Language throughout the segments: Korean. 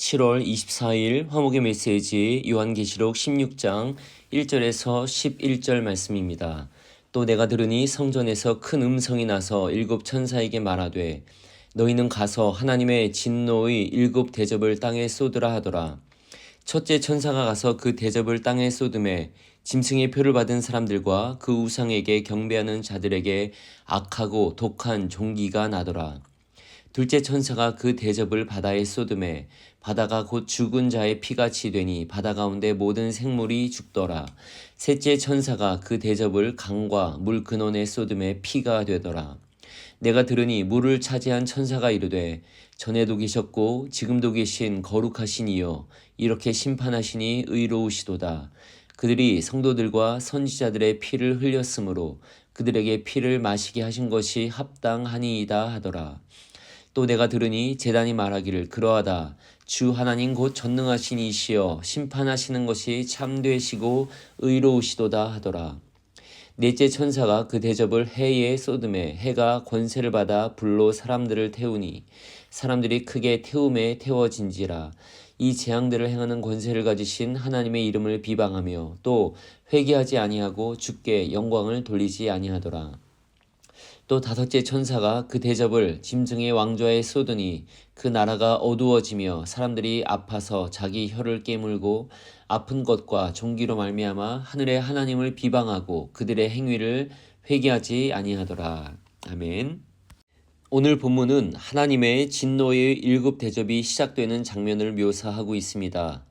7월 24일 화목의 메시지 요한계시록 16장 1절에서 11절 말씀입니다. 또 내가 들으니 성전에서 큰 음성이 나서 일곱 천사에게 말하되 너희는 가서 하나님의 진노의 일곱 대접을 땅에 쏟으라 하더라. 첫째 천사가 가서 그 대접을 땅에 쏟음에 짐승의 표를 받은 사람들과 그 우상에게 경배하는 자들에게 악하고 독한 종기가 나더라. 둘째 천사가 그 대접을 바다에 쏟음에 바다가 곧 죽은 자의 피같이 되니 바다 가운데 모든 생물이 죽더라. 셋째 천사가 그 대접을 강과 물 근원에 쏟음에 피가 되더라. 내가 들으니 물을 차지한 천사가 이르되 전에도 계셨고 지금도 계신 거룩하신 이여 이렇게 심판하시니 의로우시도다. 그들이 성도들과 선지자들의 피를 흘렸으므로 그들에게 피를 마시게 하신 것이 합당하니이다 하더라. 또 내가 들으니 제단이 말하기를 그러하다. 주 하나님 곧 전능하신 이시여 심판하시는 것이 참되시고 의로우시도다 하더라. 넷째 천사가 그 대접을 해에 쏟음에 해가 권세를 받아 불로 사람들을 태우니 사람들이 크게 태움에 태워진지라. 이 재앙들을 행하는 권세를 가지신 하나님의 이름을 비방하며 또 회개하지 아니하고 주께 영광을 돌리지 아니하더라. 또 다섯째 천사가 그 대접을 짐승의 왕좌에 쏟으니 그 나라가 어두워지며 사람들이 아파서 자기 혀를 깨물고 아픈 것과 종기로 말미암아 하늘의 하나님을 비방하고 그들의 행위를 회개하지 아니하더라. 아멘. 오늘 본문은 하나님의 진노의 일곱 대접이 시작되는 장면을 묘사하고 있습니다.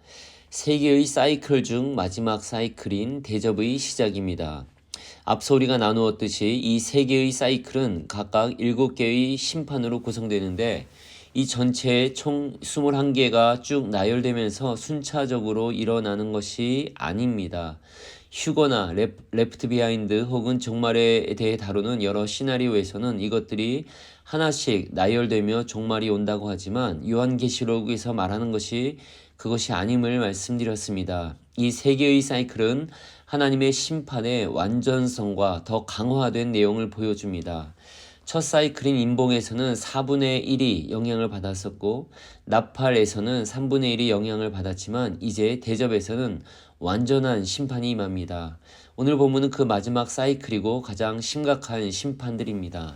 세 개의 사이클 중 마지막 사이클인 대접의 시작입니다. 앞서 우리가 나누었듯이 이 세 개의 사이클은 각각 7개의 심판으로 구성되는데 이 전체에 총 21개가 쭉 나열되면서 순차적으로 일어나는 것이 아닙니다. 휴거나 레프트 비하인드 혹은 종말에 대해 다루는 여러 시나리오에서는 이것들이 하나씩 나열되며 종말이 온다고 하지만 요한계시록에서 말하는 것이 그것이 아님을 말씀드렸습니다. 이 세 개의 사이클은 하나님의 심판의 완전성과 더 강화된 내용을 보여줍니다. 첫 사이클인 인봉에서는 4분의 1이 영향을 받았었고 나팔에서는 3분의 1이 영향을 받았지만 이제 대접에서는 완전한 심판이 임합니다. 오늘 본문은 그 마지막 사이클이고 가장 심각한 심판들입니다.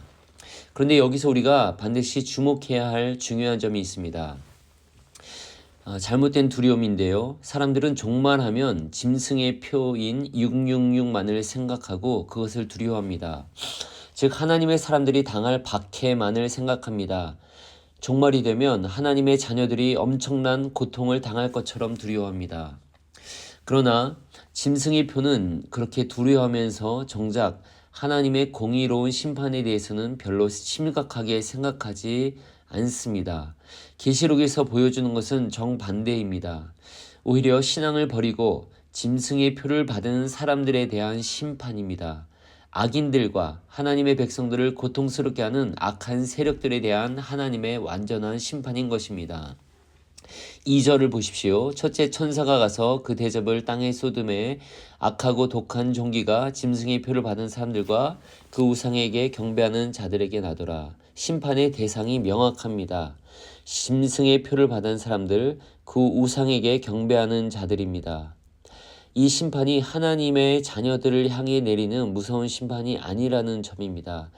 그런데 여기서 우리가 반드시 주목해야 할 중요한 점이 있습니다. 잘못된 두려움인데요. 사람들은 종말하면 짐승의 표인 666만을 생각하고 그것을 두려워합니다. 즉 하나님의 사람들이 당할 박해만을 생각합니다. 종말이 되면 하나님의 자녀들이 엄청난 고통을 당할 것처럼 두려워합니다. 그러나 짐승의 표는 그렇게 두려워하면서 정작 하나님의 공의로운 심판에 대해서는 별로 심각하게 생각하지 않습니다. 계시록에서 보여주는 것은 정반대입니다. 오히려 신앙을 버리고 짐승의 표를 받은 사람들에 대한 심판입니다. 악인들과 하나님의 백성들을 고통스럽게 하는 악한 세력들에 대한 하나님의 완전한 심판인 것입니다. 2절을 보십시오. 첫째 천사가 가서 그 대접을 땅에 쏟음에 악하고 독한 종기가 짐승의 표를 받은 사람들과 그 우상에게 경배하는 자들에게 나더라. 심판의 대상이 명확합니다. 짐승의 표를 받은 사람들, 그 우상에게 경배하는 자들입니다. 이 심판이 하나님의 자녀들을 향해 내리는 무서운 심판이 아니라는 점입니다.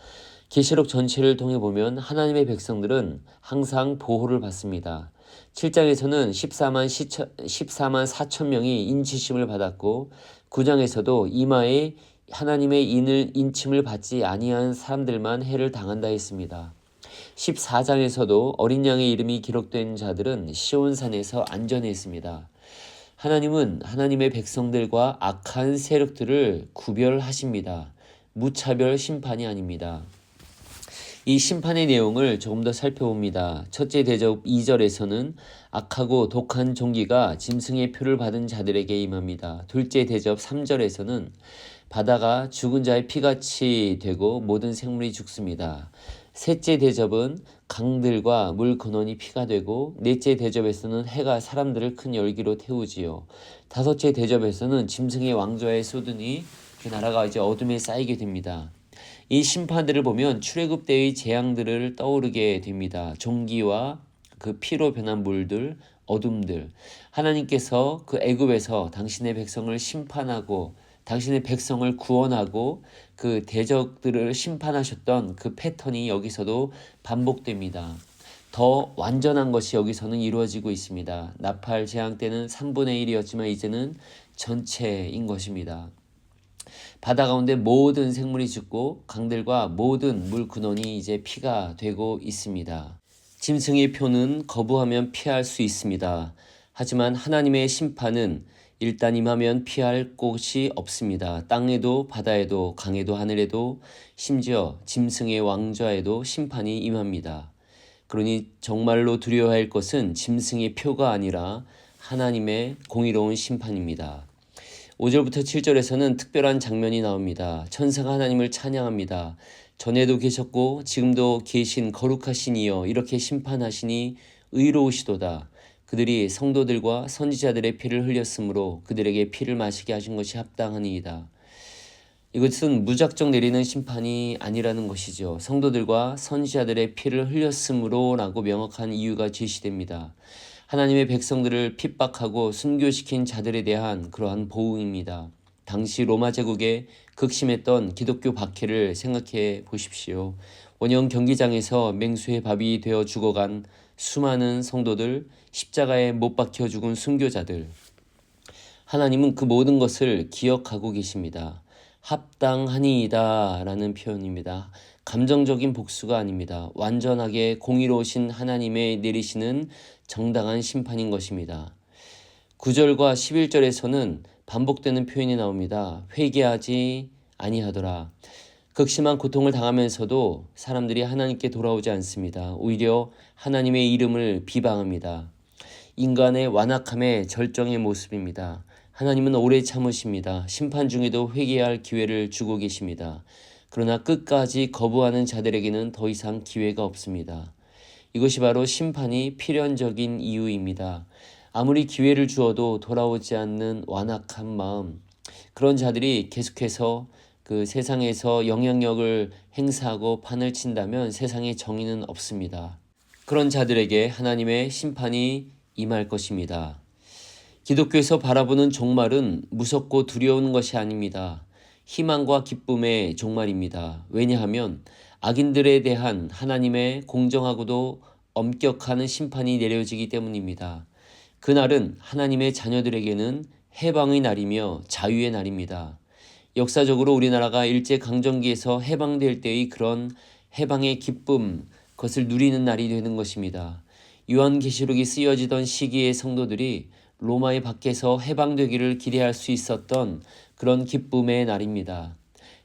계시록 전체를 통해 보면 하나님의 백성들은 항상 보호를 받습니다. 7장에서는 14만 4천 명이 인치심을 받았고 9장에서도 이마에 하나님의 인침을 받지 아니한 사람들만 해를 당한다 했습니다. 14장에서도 어린 양의 이름이 기록된 자들은 시온산에서 안전했습니다. 하나님은 하나님의 백성들과 악한 세력들을 구별하십니다. 무차별 심판이 아닙니다. 이 심판의 내용을 조금 더 살펴봅니다. 첫째 대접 2절에서는 악하고 독한 종기가 짐승의 표를 받은 자들에게 임합니다. 둘째 대접 3절에서는 바다가 죽은 자의 피같이 되고 모든 생물이 죽습니다. 셋째 대접은 강들과 물 근원이 피가 되고 넷째 대접에서는 해가 사람들을 큰 열기로 태우지요. 다섯째 대접에서는 짐승의 왕좌에 쏟으니 그 나라가 이제 어둠에 쌓이게 됩니다. 이 심판들을 보면 출애굽 때의 재앙들을 떠오르게 됩니다. 종기와 그 피로 변한 물들, 어둠들, 하나님께서 그 애굽에서 당신의 백성을 심판하고 당신의 백성을 구원하고 그 대적들을 심판하셨던 그 패턴이 여기서도 반복됩니다. 더 완전한 것이 여기서는 이루어지고 있습니다. 나팔 재앙 때는 3분의 1이었지만 이제는 전체인 것입니다. 바다 가운데 모든 생물이 죽고 강들과 모든 물 근원이 이제 피가 되고 있습니다. 짐승의 표는 거부하면 피할 수 있습니다. 하지만 하나님의 심판은 일단 임하면 피할 곳이 없습니다. 땅에도 바다에도 강에도 하늘에도 심지어 짐승의 왕좌에도 심판이 임합니다. 그러니 정말로 두려워할 것은 짐승의 표가 아니라 하나님의 공의로운 심판입니다. 5절부터 7절에서는 특별한 장면이 나옵니다. 천사가 하나님을 찬양합니다. 전에도 계셨고 지금도 계신 거룩하신 이여 이렇게 심판하시니 의로우시도다. 그들이 성도들과 선지자들의 피를 흘렸으므로 그들에게 피를 마시게 하신 것이 합당하니이다. 이것은 무작정 내리는 심판이 아니라는 것이죠. 성도들과 선지자들의 피를 흘렸으므로 라고 명확한 이유가 제시됩니다. 하나님의 백성들을 핍박하고 순교시킨 자들에 대한 그러한 보응입니다. 당시 로마 제국에 극심했던 기독교 박해를 생각해 보십시오. 원형 경기장에서 맹수의 밥이 되어 죽어간 수많은 성도들, 십자가에 못 박혀 죽은 순교자들. 하나님은 그 모든 것을 기억하고 계십니다. 합당하니이다 라는 표현입니다. 감정적인 복수가 아닙니다. 완전하게 공의로우신 하나님의 내리시는 정당한 심판인 것입니다. 9절과 11절에서는 반복되는 표현이 나옵니다. 회개하지 아니하더라. 극심한 고통을 당하면서도 사람들이 하나님께 돌아오지 않습니다. 오히려 하나님의 이름을 비방합니다. 인간의 완악함의 절정의 모습입니다. 하나님은 오래 참으십니다. 심판 중에도 회개할 기회를 주고 계십니다. 그러나 끝까지 거부하는 자들에게는 더 이상 기회가 없습니다. 이것이 바로 심판이 필연적인 이유입니다. 아무리 기회를 주어도 돌아오지 않는 완악한 마음, 그런 자들이 계속해서 그 세상에서 영향력을 행사하고 판을 친다면 세상에 정의는 없습니다. 그런 자들에게 하나님의 심판이 임할 것입니다. 기독교에서 바라보는 종말은 무섭고 두려운 것이 아닙니다. 희망과 기쁨의 종말입니다. 왜냐하면 악인들에 대한 하나님의 공정하고도 엄격한 심판이 내려지기 때문입니다. 그날은 하나님의 자녀들에게는 해방의 날이며 자유의 날입니다. 역사적으로 우리나라가 일제강점기에서 해방될 때의 그런 해방의 기쁨, 그것을 누리는 날이 되는 것입니다. 요한계시록이 쓰여지던 시기의 성도들이 로마의 밖에서 해방되기를 기대할 수 있었던 그런 기쁨의 날입니다.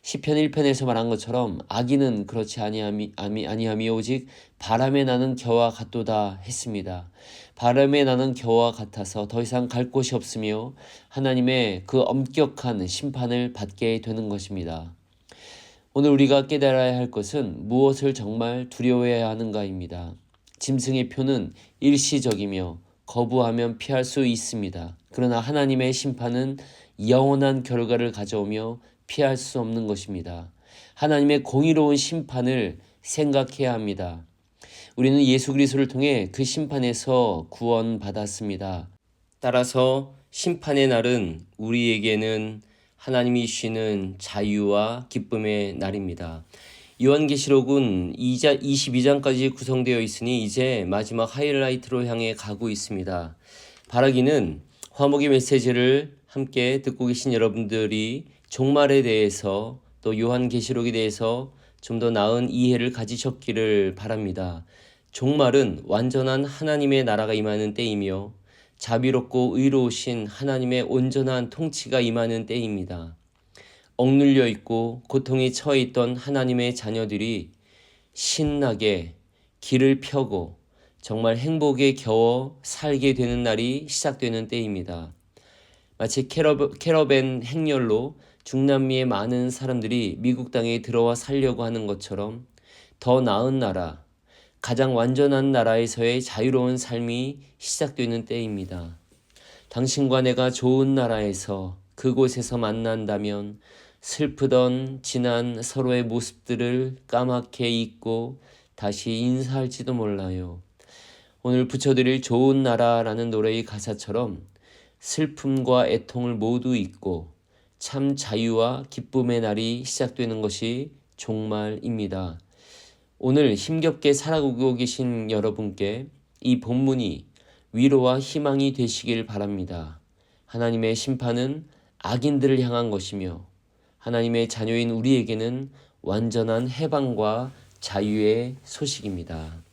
시편 1편에서 말한 것처럼 악인은 그렇지 아니함이 오직 바람에 나는 겨와 같도다 했습니다. 바람에 나는 겨와 같아서 더 이상 갈 곳이 없으며 하나님의 그 엄격한 심판을 받게 되는 것입니다. 오늘 우리가 깨달아야 할 것은 무엇을 정말 두려워해야 하는가입니다. 짐승의 표는 일시적이며 거부하면 피할 수 있습니다. 그러나 하나님의 심판은 영원한 결과를 가져오며 피할 수 없는 것입니다. 하나님의 공의로운 심판을 생각해야 합니다. 우리는 예수 그리스도를 통해 그 심판에서 구원받았습니다. 따라서 심판의 날은 우리에게는 하나님이 주시는 자유와 기쁨의 날입니다. 요한계시록은 22장까지 구성되어 있으니 이제 마지막 하이라이트로 향해 가고 있습니다. 바라기는 화목의 메시지를 함께 듣고 계신 여러분들이 종말에 대해서 또 요한계시록에 대해서 좀 더 나은 이해를 가지셨기를 바랍니다. 종말은 완전한 하나님의 나라가 임하는 때이며 자비롭고 의로우신 하나님의 온전한 통치가 임하는 때입니다. 억눌려 있고 고통에 처해 있던 하나님의 자녀들이 신나게 길을 펴고 정말 행복에 겨워 살게 되는 날이 시작되는 때입니다. 마치 캐러밴 행렬로 중남미의 많은 사람들이 미국 땅에 들어와 살려고 하는 것처럼 더 나은 나라, 가장 완전한 나라에서의 자유로운 삶이 시작되는 때입니다. 당신과 내가 좋은 나라에서 그곳에서 만난다면 슬프던 지난 서로의 모습들을 까맣게 잊고 다시 인사할지도 몰라요. 오늘 붙여드릴 좋은 나라라는 노래의 가사처럼 슬픔과 애통을 모두 잊고 참 자유와 기쁨의 날이 시작되는 것이 종말입니다. 오늘 힘겹게 살아오고 계신 여러분께 이 본문이 위로와 희망이 되시길 바랍니다. 하나님의 심판은 악인들을 향한 것이며 하나님의 자녀인 우리에게는 완전한 해방과 자유의 소식입니다.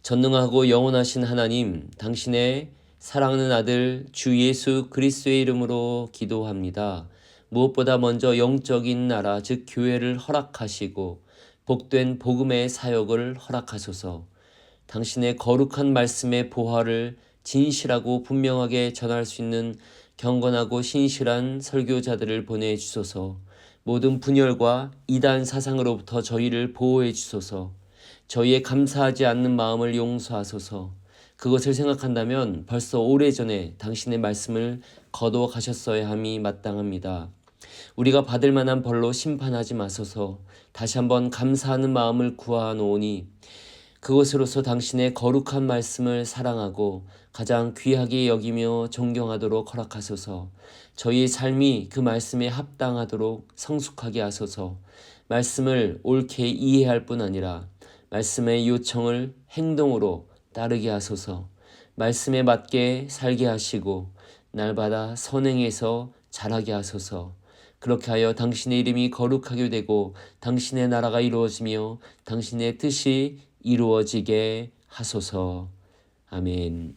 전능하고 영원하신 하나님, 당신의 사랑하는 아들 주 예수 그리스도의 이름으로 기도합니다. 무엇보다 먼저 영적인 나라, 즉 교회를 허락하시고 복된 복음의 사역을 허락하소서. 당신의 거룩한 말씀의 보화를 진실하고 분명하게 전할 수 있는 경건하고 신실한 설교자들을 보내주소서. 모든 분열과 이단 사상으로부터 저희를 보호해 주소서. 저희의 감사하지 않는 마음을 용서하소서. 그것을 생각한다면 벌써 오래전에 당신의 말씀을 거두어 가셨어야 함이 마땅합니다. 우리가 받을 만한 벌로 심판하지 마소서. 다시 한번 감사하는 마음을 구하노니 그것으로서 당신의 거룩한 말씀을 사랑하고 가장 귀하게 여기며 존경하도록 허락하소서. 저희의 삶이 그 말씀에 합당하도록 성숙하게 하소서. 말씀을 옳게 이해할 뿐 아니라 말씀의 요청을 행동으로 따르게 하소서. 말씀에 맞게 살게 하시고 날마다 선행해서 자라게 하소서. 그렇게 하여 당신의 이름이 거룩하게 되고 당신의 나라가 이루어지며 당신의 뜻이 이루어지게 하소서. 아멘.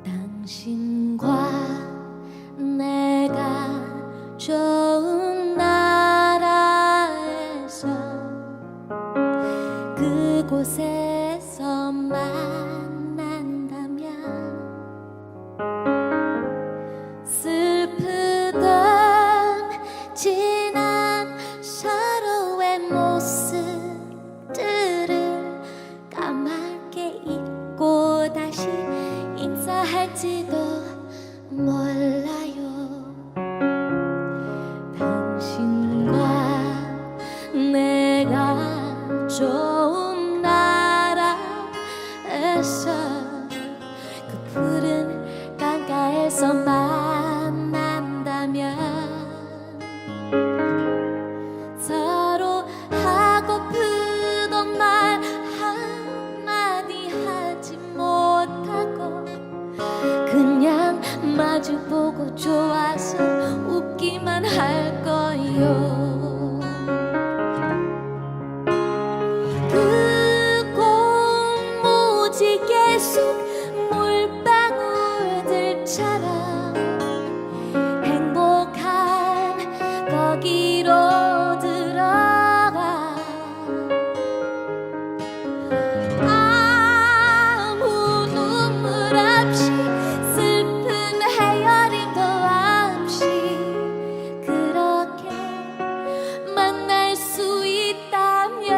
당신과 내가 좋은 나라에서 그곳에서 만난다면 슬프던 지난 서로의 모습들을 까맣게 잊고 다시 인사할지도 몰라요. 당신과 내가 좋은 나라에서 그 푸른 강가에서 만난다면 서로 하고프던 말 한마디 하지 못하고 그냥 마주보고 좋아서 웃기만 할 거요. 그 공무지개 속 물방울들처럼 행복한 거기로 들어가 아무 눈물 없이 슬픈 헤어림도 없이 그렇게 만날 수 있다면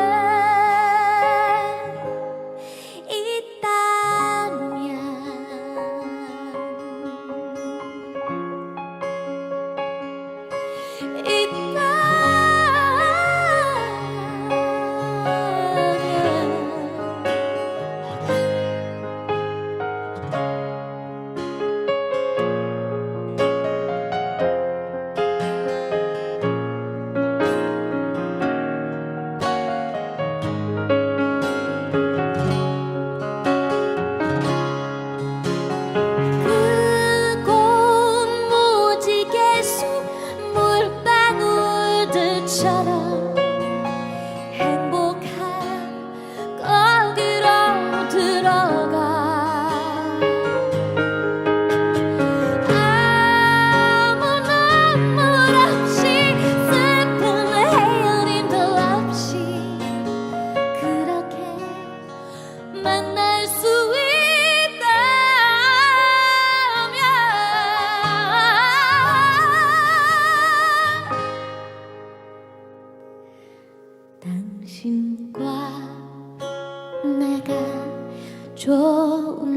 좋은